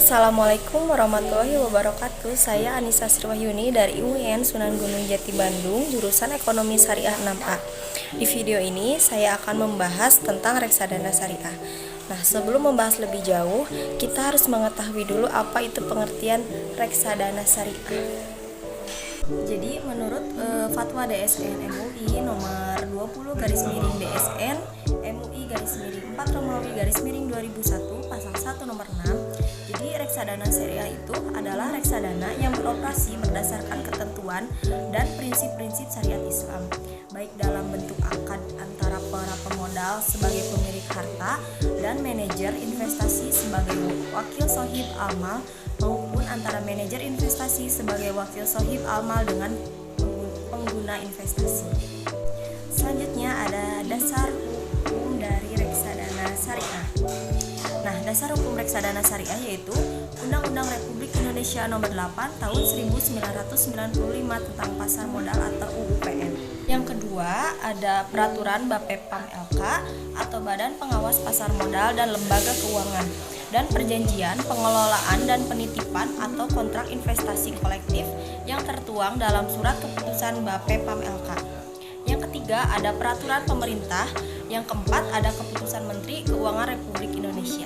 Assalamualaikum warahmatullahi wabarakatuh. Saya Anissa Sriwahyuni dari UIN Sunan Gunung Jati Bandung, jurusan Ekonomi Syariah 6A. Di video ini saya akan membahas tentang reksadana syariah. Nah, sebelum membahas lebih jauh, kita harus mengetahui dulu apa itu pengertian reksadana syariah. Jadi menurut Fatwa DSN MUI nomor 20/DSN MUI /4 Romawi /2001 pasal 1 nomor 6. Jadi reksadana syariah itu adalah reksadana yang beroperasi berdasarkan ketentuan dan prinsip-prinsip syariat Islam, baik dalam bentuk akad antara para pemodal sebagai pemilik harta dan manajer investasi sebagai wakil sohib amal, maupun antara manajer investasi sebagai wakil sohib amal dengan pengguna investasi. Selanjutnya ada dasar hukum dari reksadana syariah. Nah, dasar hukum reksadana syariah yaitu Undang-Undang Republik Indonesia Nomor 8 Tahun 1995 tentang Pasar Modal atau UU-PN. Yang kedua ada Peraturan Bapepam LK atau Badan Pengawas Pasar Modal dan Lembaga Keuangan, dan perjanjian pengelolaan dan penitipan atau kontrak investasi kolektif yang tertuang dalam surat keputusan Bapepam LK. Yang ketiga ada peraturan pemerintah. Yang keempat ada keputusan Menteri Keuangan Republik Indonesia.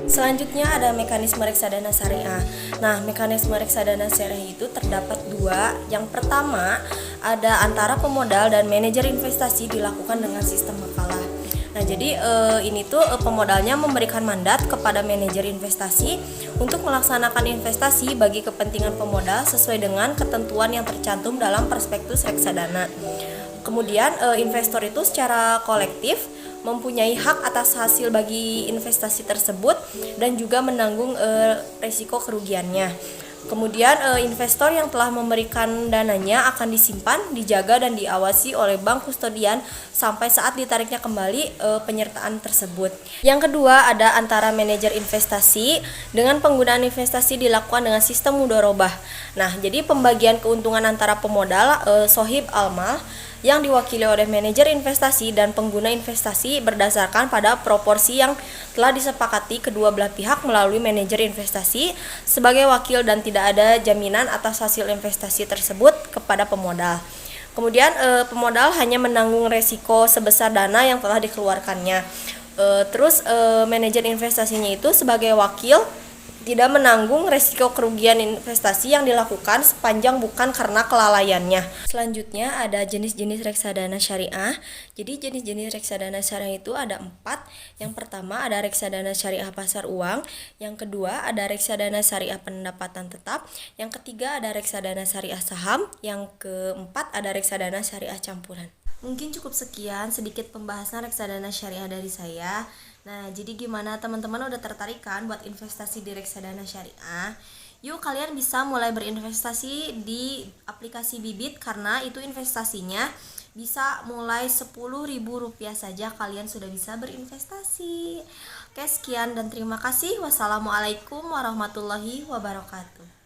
Selanjutnya ada mekanisme reksadana syariah. Nah, mekanisme reksadana syariah itu terdapat dua. Yang pertama ada antara pemodal dan manajer investasi dilakukan dengan sistem makalah. Nah, jadi ini tuh pemodalnya memberikan mandat kepada manajer investasi untuk melaksanakan investasi bagi kepentingan pemodal sesuai dengan ketentuan yang tercantum dalam prospektus reksadana. Kemudian investor itu secara kolektif mempunyai hak atas hasil bagi investasi tersebut dan juga menanggung resiko kerugiannya. Kemudian investor yang telah memberikan dananya akan disimpan, dijaga dan diawasi oleh bank kustodian sampai saat ditariknya kembali penyertaan tersebut. Yang kedua ada antara manajer investasi dengan penggunaan investasi dilakukan dengan sistem mudharabah. Nah, jadi pembagian keuntungan antara pemodal sohib amal yang diwakili oleh manajer investasi dan pengguna investasi berdasarkan pada proporsi yang telah disepakati kedua belah pihak melalui manajer investasi sebagai wakil dan tidak ada jaminan atas hasil investasi tersebut kepada pemodal. Kemudian pemodal hanya menanggung resiko sebesar dana yang telah dikeluarkannya. Manajer investasinya itu sebagai wakil tidak menanggung resiko kerugian investasi yang dilakukan sepanjang bukan karena kelalaiannya. Selanjutnya ada jenis-jenis reksadana syariah. Jadi jenis-jenis reksadana syariah itu ada 4. Yang pertama ada reksadana syariah pasar uang. Yang kedua ada reksadana syariah pendapatan tetap. Yang ketiga ada reksadana syariah saham. Yang keempat ada reksadana syariah campuran. Mungkin cukup sekian sedikit pembahasan reksadana syariah dari saya. Nah, jadi gimana teman-teman udah tertarik kan buat investasi di reksadana syariah? Yuk kalian bisa mulai berinvestasi di aplikasi Bibit karena itu investasinya bisa mulai Rp10.000 saja kalian sudah bisa berinvestasi. Oke, sekian dan terima kasih. Wassalamualaikum warahmatullahi wabarakatuh.